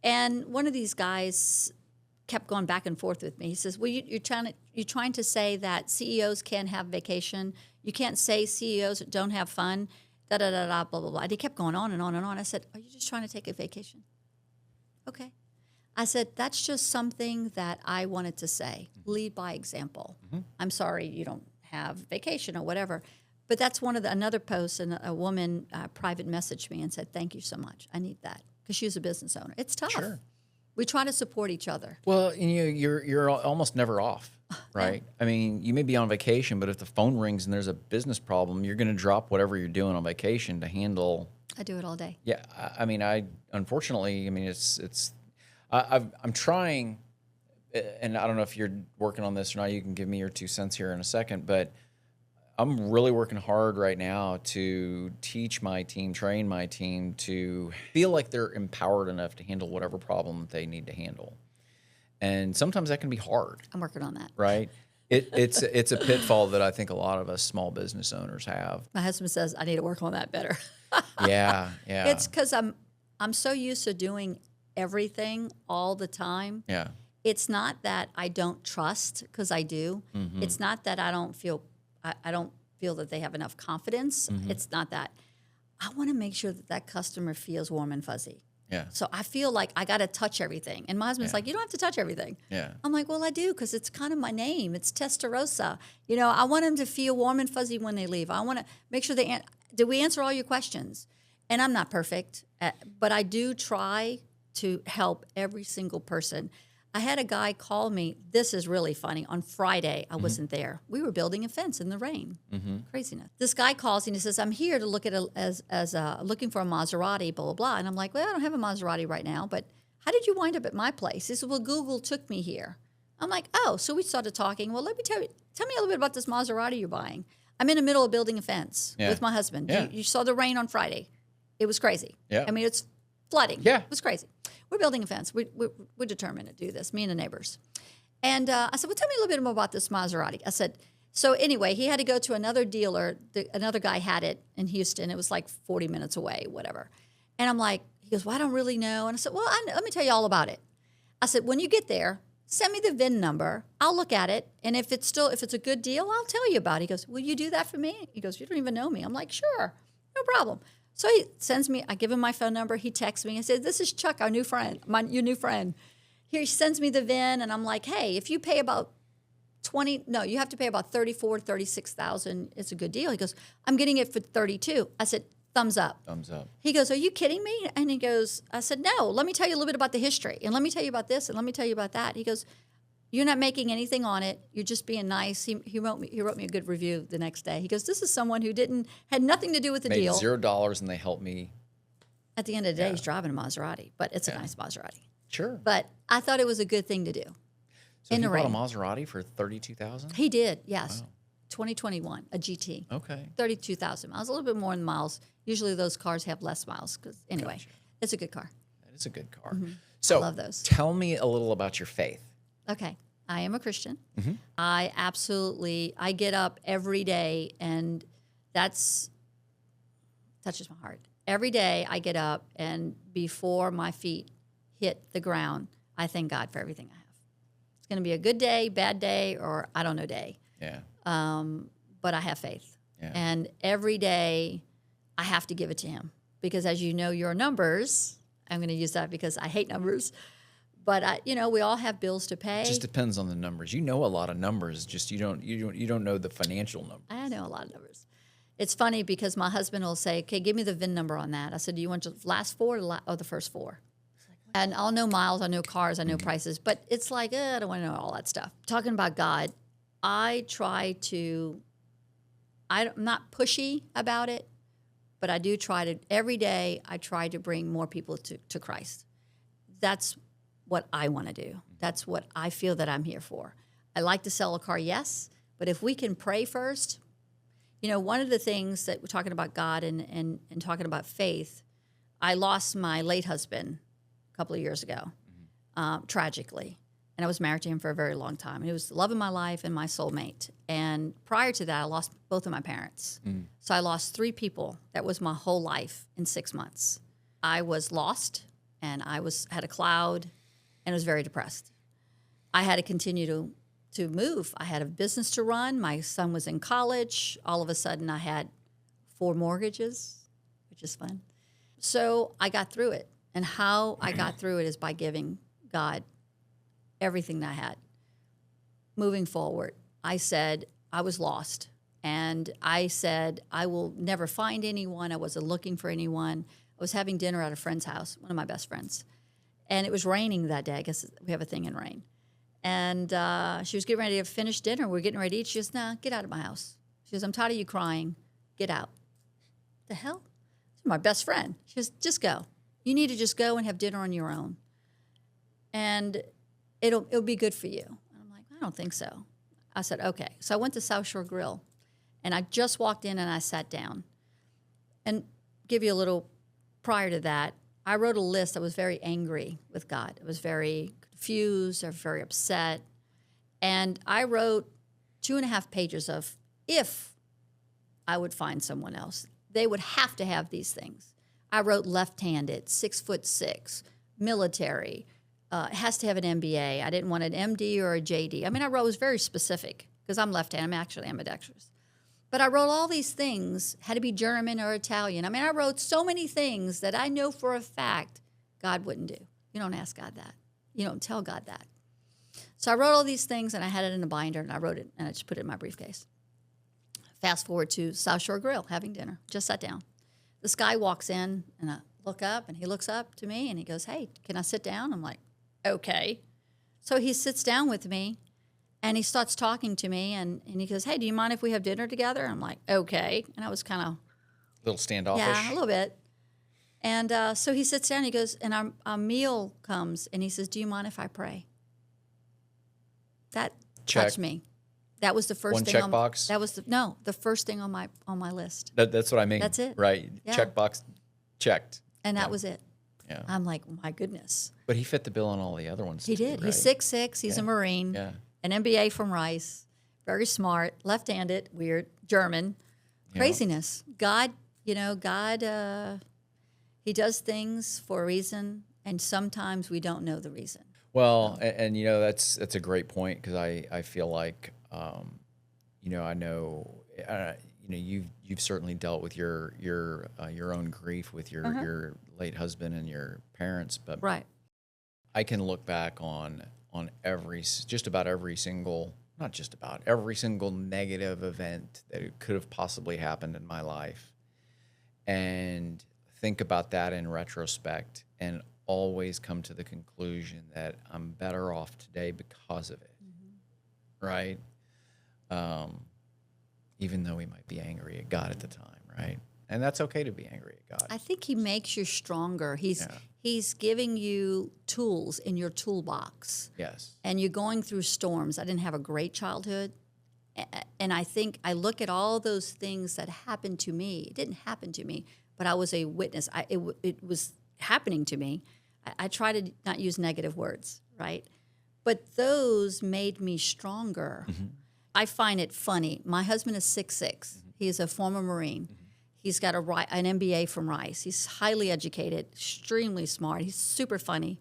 And one of these guys kept going back and forth with me. He says, well, you're trying to say that CEOs can't have vacation. You can't say CEOs don't have fun, da-da-da-da, blah, blah, blah. And he kept going on and on and on. I said, are you just trying to take a vacation? Okay. I said, that's just something that I wanted to say. Lead by example. I'm sorry you don't have vacation or whatever. But that's another post, and a woman private messaged me and said, thank you so much. I need that. Because she was a business owner. It's tough. Sure. We try to support each other. Well, you're almost never off, right? Yeah. I mean, you may be on vacation, but if the phone rings and there's a business problem, you're going to drop whatever you're doing on vacation to handle. I do it all day. Yeah, I mean, unfortunately, I mean, I'm trying, and I don't know if you're working on this or not. You can give me your 2 cents here in a second, but I'm really working hard right now to teach my team, train my team to feel like they're empowered enough to handle whatever problem they need to handle. And sometimes that can be hard. I'm working on that. Right? It's a pitfall that I think a lot of us small business owners have. My husband says I need to work on that better. Yeah. It's because I'm so used to doing everything all the time. Yeah. It's not that I don't trust, because I do. Mm-hmm. It's not that I don't feel that they have enough confidence. Mm-hmm. It's not that. I want to make sure that customer feels warm and fuzzy. Yeah. So I feel like I got to touch everything. And my husband's like, you don't have to touch everything. Yeah. I'm like, well, I do, because it's kind of my name. It's Testarossa. I want them to feel warm and fuzzy when they leave. I want to make sure did we answer all your questions? And I'm not perfect, but I do try to help every single person. I had a guy call me. This is really funny. On Friday, I wasn't there. We were building a fence in the rain. Craziness. This guy calls and he says, "I'm here to look at looking for a Maserati, blah blah blah." And I'm like, "Well, I don't have a Maserati right now, but how did you wind up at my place?" He said, "Well, Google took me here." I'm like, "Oh." So we started talking. Well, let me tell me a little bit about this Maserati you're buying. I'm in the middle of building a fence with my husband. Yeah. You saw the rain on Friday. It was crazy. Yeah. I mean, it's flooding. Yeah. It was crazy. We're building a fence. We're determined to do this, me and the neighbors. And I said, well, tell me a little bit more about this Maserati. I said, so anyway, he had to go to another dealer. Another guy had it in Houston. It was like 40 minutes away, whatever. And I'm like, he goes, well, I don't really know. And I said, well, let me tell you all about it. I said, when you get there, send me the VIN number. I'll look at it. And if it's a good deal, I'll tell you about it. He goes, will you do that for me? He goes, you don't even know me. I'm like, sure, no problem. So he sends me, I give him my phone number. He texts me. I said, this is Chuck, your new friend. Here, he sends me the VIN, and I'm like, hey, if you pay about you have to pay about 34, 36,000. It's a good deal. He goes, I'm getting it for 32. I said, thumbs up. Thumbs up. He goes, are you kidding me? And he goes, I said, no, let me tell you a little bit about the history, and let me tell you about this, and let me tell you about that. He goes, you're not making anything on it. You're just being nice. He wrote me a good review the next day. He goes, this is someone who had nothing to do with the deal. Made $0 and they helped me. At the end of the day, he's driving a Maserati, but it's a nice Maserati. Sure. But I thought it was a good thing to do. So he bought a Maserati for $32,000? He did, yes. Wow. 2021, a GT. Okay. 32,000 miles, a little bit more than miles. Usually those cars have less miles. Anyway, Gotcha. It's a good car. That is a good car. Mm-hmm. So I love those. Tell me a little about your faith. Okay. I am a Christian. Mm-hmm. I get up every day, and touches my heart. Every day I get up, and before my feet hit the ground, I thank God for everything I have. It's going to be a good day, bad day, or I don't know day. Yeah. But I have faith. Yeah. And every day I have to give it to him, because as you know, your numbers, I'm going to use that because I hate numbers. But we all have bills to pay. It just depends on the numbers. You know a lot of numbers, just you don't know the financial numbers. I know a lot of numbers. It's funny because my husband will say, "Okay, give me the VIN number on that." I said, "Do you want the last four or the first four?" And I'll know miles, I know cars, I know prices, but it's like I don't want to know all that stuff. Talking about God, I'm not pushy about it, but I do try to every day. I try to bring more people to Christ. That's what I want to do. That's what I feel that I'm here for. I like to sell a car, yes, but if we can pray first, one of the things that we're talking about God and talking about faith, I lost my late husband a couple of years ago, tragically, and I was married to him for a very long time. And he was the love of my life and my soulmate. And prior to that, I lost both of my parents. So I lost 3 people. That was my whole life in 6 months. I was lost, and I had a cloud, and I was very depressed. I had to continue to move. I had a business to run. My son was in college. All of a sudden, I had 4 mortgages, which is fun. So I got through it. And how I got through it is by giving God everything that I had. Moving forward, I said I was lost. And I said I will never find anyone. I wasn't looking for anyone. I was having dinner at a friend's house, one of my best friends. And it was raining that day. I guess we have a thing in rain. And she was getting ready to finish dinner. We're getting ready to eat. She goes, "Nah, get out of my house." She goes, "I'm tired of you crying. Get out." The hell? She's my best friend. She goes, "Just go. You need to just go and have dinner on your own. And it'll be good for you." And I'm like, "I don't think so." I said, "Okay." So I went to South Shore Grill. And I just walked in and I sat down. And give you a little prior to that, I wrote a list. I was very angry with God. I was very confused. I was very upset. And I wrote 2.5 pages of if I would find someone else, they would have to have these things. I wrote left-handed, 6'6", military, has to have an MBA. I didn't want an MD or a JD. I mean, I was very specific because I'm left-handed. I'm actually ambidextrous. But I wrote all these things, had to be German or Italian. I mean, I wrote so many things that I know for a fact God wouldn't do. You don't ask God that. You don't tell God that. So I wrote all these things, and I had it in a binder, and I wrote it, and I just put it in my briefcase. Fast forward to South Shore Grill, having dinner. Just sat down. This guy walks in, and I look up, and he looks up to me, and he goes, "Hey, can I sit down?" I'm like, "Okay." So he sits down with me. And he starts talking to me, and he goes, "Hey, do you mind if we have dinner together?" I'm like, "Okay." And I was kind of... A little standoffish? Yeah, a little bit. And so he sits down, he goes, and our meal comes, and he says, "Do you mind if I pray?" That touched me. That was the first One thing check on box? That was the first thing on my list. That's what I mean. That's it. Right. Yeah. Check box checked. And that was it. Yeah. I'm like, my goodness. But he fit the bill on all the other ones He too, did. right? He's 6'6". He's a Marine. Yeah. An MBA from Rice. Very smart. Left-handed. Weird. German. Craziness. God, God, he does things for a reason, and sometimes we don't know the reason. Well, and that's a great point, because I feel like I know you've certainly dealt with your own grief with your late husband and your parents, but Right. I can look back on every single negative event that could have possibly happened in my life, and think about that in retrospect, and always come to the conclusion that I'm better off today because of it. Right? Even though we might be angry at God at the time, right? And that's okay to be angry at God. I think he makes you stronger. He's giving you tools in your toolbox. Yes. And you're going through storms. I didn't have a great childhood. And I think I look at all those things that happened to me. It didn't happen to me, but I was a witness. It was happening to me. I try to not use negative words, right? But those made me stronger. Mm-hmm. I find it funny. My husband is 6'6". Mm-hmm. He is a former Marine. Mm-hmm. He's got an MBA from Rice. He's highly educated, extremely smart. He's super funny.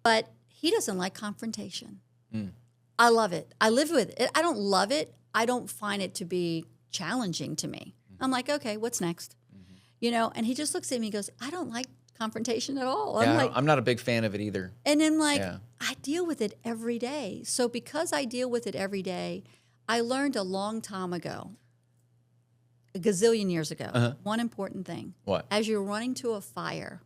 But he doesn't like confrontation. Mm. I love it. I live with it. I don't love it. I don't find it to be challenging to me. Mm-hmm. I'm like, okay, what's next? Mm-hmm. And he just looks at me and goes, "I don't like confrontation at all." I'm not a big fan of it either. And then I deal with it every day. So because I deal with it every day, I learned a long time ago, a gazillion years ago, one important thing. What? As you're running to a fire,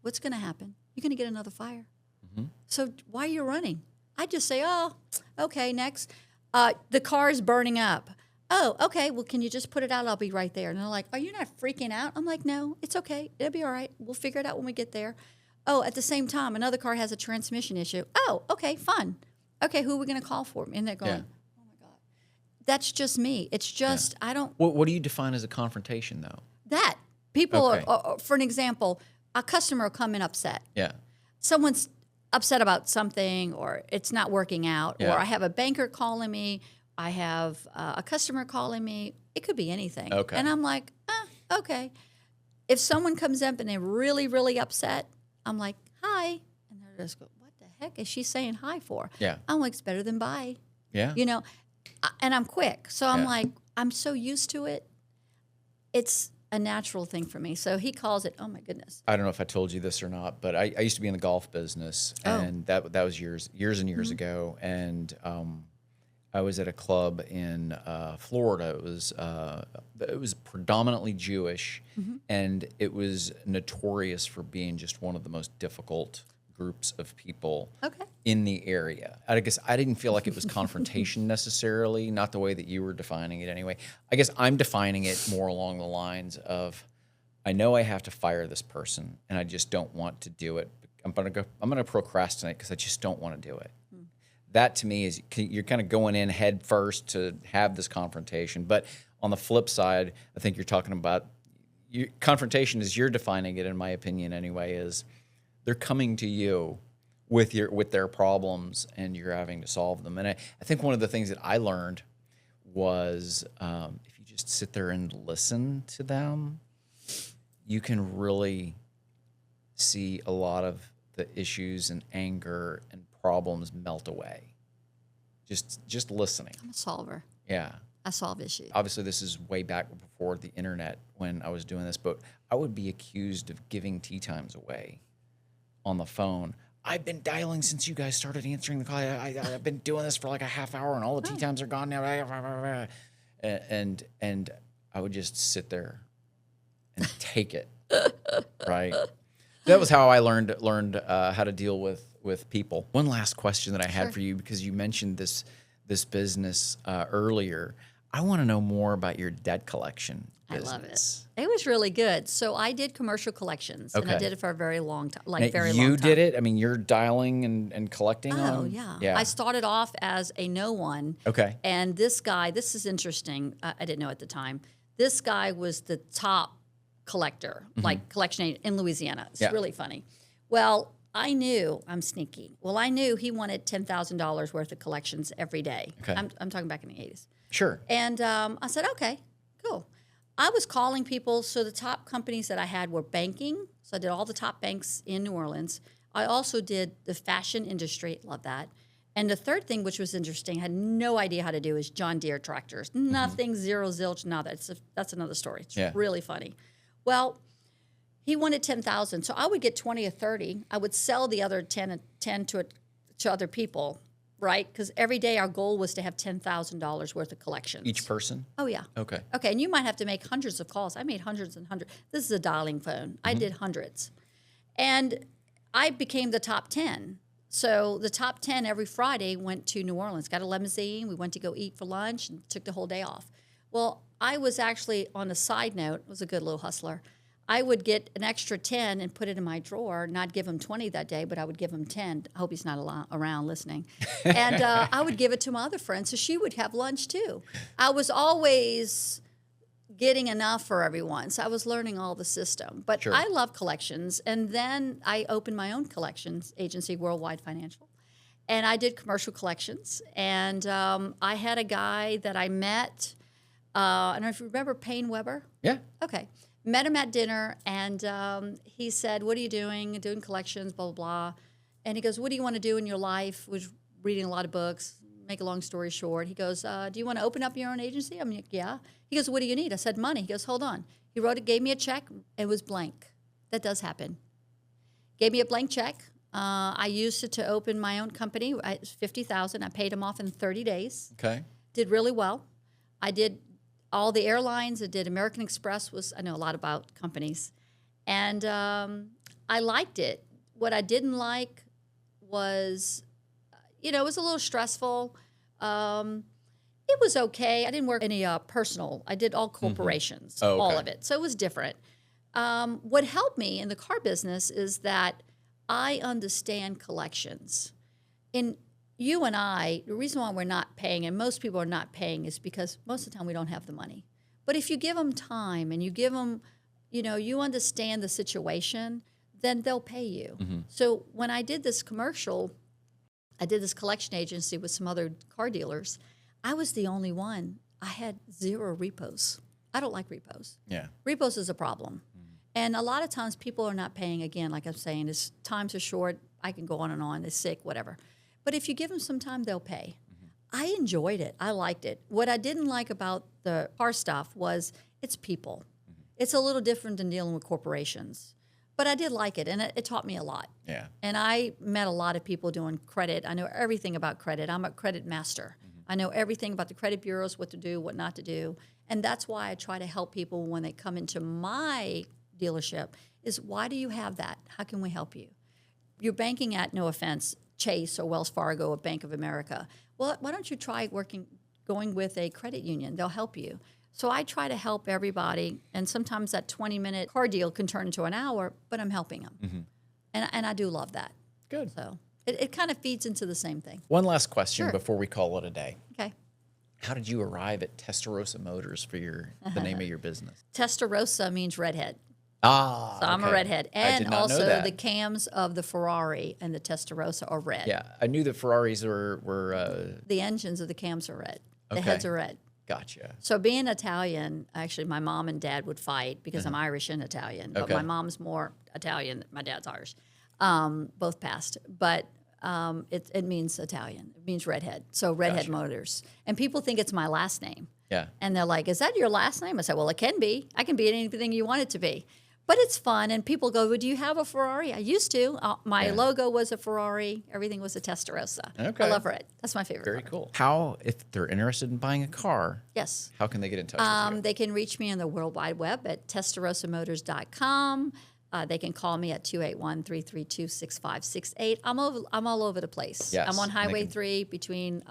what's going to happen? You're going to get another fire. Mm-hmm. So why are you running? I just say, "Oh, okay, next." The car is burning up. "Oh, okay, well, can you just put it out? I'll be right there." And they're like, "Are you not freaking out?" I'm like, "No, it's okay. It'll be all right. We'll figure it out when we get there." Oh, at the same time, another car has a transmission issue. "Oh, okay, fun. Okay, who are we going to call for?" And they're going, "Oh, my God." That's just me. It's just, I don't... What do you define as a confrontation, though? That. People are, for an example, a customer will come in upset. Yeah. Someone's upset about something, or it's not working out, or I have a banker calling me, I have a customer calling me. It could be anything. Okay. And I'm like, okay. If someone comes up and they're really, really upset, I'm like, "Hi." And they're just go, "What the heck is she saying hi for? Yeah. I'm like, it's better than bye. Yeah. You know, and I'm quick. So I'm Yeah. like, I'm so used to it. It's a natural thing for me. So he calls it, oh my goodness. I don't know if I told you this or not, but I used to be in the golf business, and that was years and years ago. And I was at a club in Florida. It was predominantly Jewish, and it was notorious for being just one of the most difficult groups of people in the area. I guess I didn't feel like it was confrontation necessarily, not the way that you were defining it anyway. I guess I'm defining it more along the lines of, I know I have to fire this person, and I just don't want to do it. I'm gonna procrastinate because I just don't want to do it. That to me is, you're kind of going in head first to have this confrontation. But on the flip side, I think you're talking about confrontation, as you're defining it, in my opinion anyway, is they're coming to you with their problems, and you're having to solve them. And I think one of the things that I learned was, if you just sit there and listen to them, you can really see a lot of the issues and anger and problems melt away. Just listening. I'm a solver. Yeah. I solve issues. Obviously, this is way back before the internet when I was doing this, but I would be accused of giving tea times away on the phone. I've been dialing since you guys started answering the call. I've been doing this for like a half hour, and all the tea times are gone now. And I would just sit there and take it, right? That was how I learned how to deal with people. One last question that I had for you, because you mentioned this business earlier. I want to know more about your debt collection business. I love it. It was really good. So I did commercial collections, and I did it for a very long time, long time. You did it? I mean, you're dialing and collecting on? Yeah. I started off as a no one. Okay. And this guy, this is interesting. I didn't know at the time. This guy was the top collector, like collection agent in Louisiana. It's really funny. Well, I knew, I'm sneaky. Well, I knew he wanted $10,000 worth of collections every day. Okay. I'm talking back in the 80s. Sure. And I said, okay, cool. I was calling people. So the top companies that I had were banking. So I did all the top banks in New Orleans. I also did the fashion industry. Love that. And the third thing, which was interesting, I had no idea how to do, is John Deere tractors. Nothing, zero, zilch, nada. That's another story. It's really funny. Well, he wanted 10,000, so I would get 20 or 30. I would sell the other 10 to other people, right? Because every day our goal was to have $10,000 worth of collections. Each person? Oh, yeah. Okay. Okay, and you might have to make hundreds of calls. I made hundreds and hundreds. This is a dialing phone. I did hundreds. And I became the top 10. So the top 10 every Friday went to New Orleans, got a limousine. We went to go eat for lunch and took the whole day off. Well, I was actually, on a side note, was a good little hustler. I would get an extra 10 and put it in my drawer, not give him 20 that day, but I would give him 10. I hope he's not around listening. And I would give it to my other friend, so she would have lunch too. I was always getting enough for everyone, so I was learning all the system. But I love collections, and then I opened my own collections agency, Worldwide Financial. And I did commercial collections, and I had a guy that I met. I don't know if you remember Payne Weber. Yeah. Okay. Met him at dinner, and he said, what are you doing? Doing collections, blah, blah, blah. And he goes, what do you want to do in your life? Was reading a lot of books. Make a long story short. He goes, do you want to open up your own agency? I'm like, yeah. He goes, what do you need? I said, money. He goes, hold on. He wrote it, gave me a check. It was blank. That does happen. Gave me a blank check. I used it to open my own company. It was $50,000. I paid him off in 30 days. Okay. Did really well. I did all the airlines. I did American Express. I know a lot about companies. And I liked it. What I didn't like was, it was a little stressful. It was okay. I didn't work any personal. I did all corporations, all of it. So it was different. What helped me in the car business is that I understand collections. In you and I, the reason why we're not paying, and most people are not paying, is because most of the time we don't have the money. But if you give them time and you give them, you understand the situation, then they'll pay you. So when I did this commercial, I did this collection agency with some other car dealers. I was the only one. I had 0 repos. I don't like repos. Yeah. Repos is a problem. And a lot of times people are not paying, again, like I'm saying, times are short. I can go on and on. They're sick, whatever. But if you give them some time, they'll pay. I enjoyed it. I liked it. What I didn't like about the car stuff was it's people. It's a little different than dealing with corporations. But I did like it, and it taught me a lot. Yeah. And I met a lot of people doing credit. I know everything about credit. I'm a credit master. I know everything about the credit bureaus, what to do, what not to do. And that's why I try to help people when they come into my dealership is, why do you have that? How can we help you? You're banking at, no offense, Chase or Wells Fargo or Bank of America. Well, why don't you try going with a credit union? They'll help you. So I try to help everybody, and sometimes that 20-minute car deal can turn into an hour, but I'm helping them. And I do love that. Good. So it kind of feeds into the same thing. One last question Sure. before we call it a day. Okay. How did you arrive at Testarossa Motors for the name of your business? Testarossa means redhead. Ah, So I'm a okay. redhead. I And did not know also that. the cams of the Ferrari and the Testarossa are red. Yeah, I knew that Ferraris were The engines of the cams are red. The Okay. heads are red. gotcha. So being Italian, actually my mom and dad would fight because I'm Irish and Italian. But Okay. my mom's more Italian. My dad's Irish. Both passed. But it means Italian. It means redhead. So Redhead Gotcha. Motors. And people think it's my last name. Yeah. And they're like, is that your last name? I said, well, it can be. I can be anything you want it to be. But it's fun. And people go, well, do you have a Ferrari? I used to. My Yeah. logo was a Ferrari. Everything was a Testarossa. Okay. I love red. That's my favorite. Very color. cool. How, if they're interested in buying a car, Yes. how can they get in touch with you? They can reach me on the World Wide Web at TestarossaMotors.com. They can call me at 281-332-6568. I'm all over the place. Yes, I'm on and they Highway can- 3 between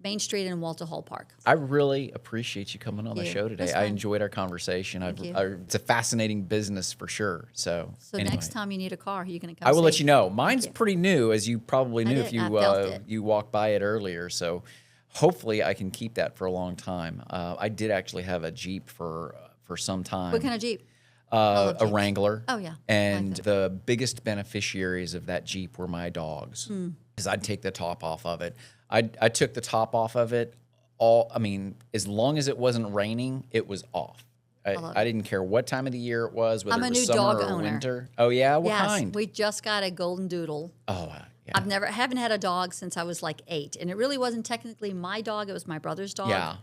Main Street and Walter Hall Park. I really appreciate you coming on the you. show today. That's I fine. enjoyed our conversation. you. It's a fascinating business for sure. So, anyway. Next time you need a car, you can come I will see. let you know. Mine's you. pretty new, as you probably knew if did. I you felt it. you walked by it earlier. So hopefully I can keep that for a long time. I did actually have a Jeep for some time. What kind of Jeep? A Jeeps. Wrangler. Oh, yeah. And that. the biggest beneficiaries of that Jeep were my dogs. Hmm. Because I'd take the top off of it. I took the top off of it as long as it wasn't raining, it was off. I didn't care what time of the year it was, whether I'm it a was new summer dog or owner. winter. Oh yeah, what Yes, kind? we just got a golden doodle. Oh yeah. Haven't had a dog since I was like 8, and it really wasn't technically my dog; it was my brother's dog. Yeah.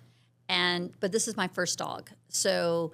But this is my first dog, so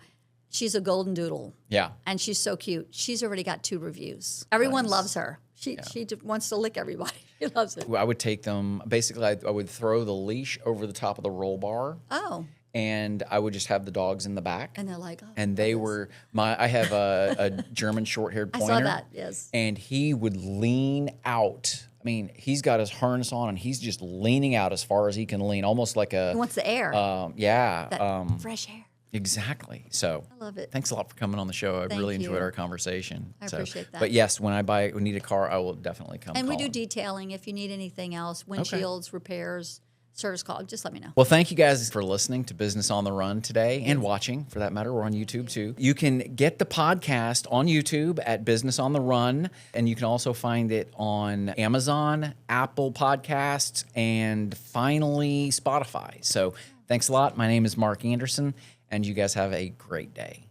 she's a golden doodle, Yeah. and she's so cute. She's already got 2 reviews. Everyone Nice. loves her. She just wants to lick everybody. She loves it. I would take them. Basically, I would throw the leash over the top of the roll bar, Oh, and I would just have the dogs in the back. and they're like, oh, And they were I have a German short-haired I pointer. saw that. Yes. And he would lean out. I mean, he's got his harness on, and he's just leaning out as far as he can lean, almost like He a wants the air. yeah. Fresh air. Exactly. So I love it. thanks a lot for coming on the show. I Thank really enjoyed you. our conversation. I appreciate that. But yes, when I need a car, I will definitely come. And we do calling. detailing if you need anything else, windshields, repairs, service call. Just let me know. Well, thank you guys for listening to Business on the Run today and watching, for that matter. We're on YouTube too. You can get the podcast on YouTube at Business on the Run, and you can also find it on Amazon, Apple Podcasts, and finally Spotify. So thanks a lot. My name is Mark Andersen, and you guys have a great day.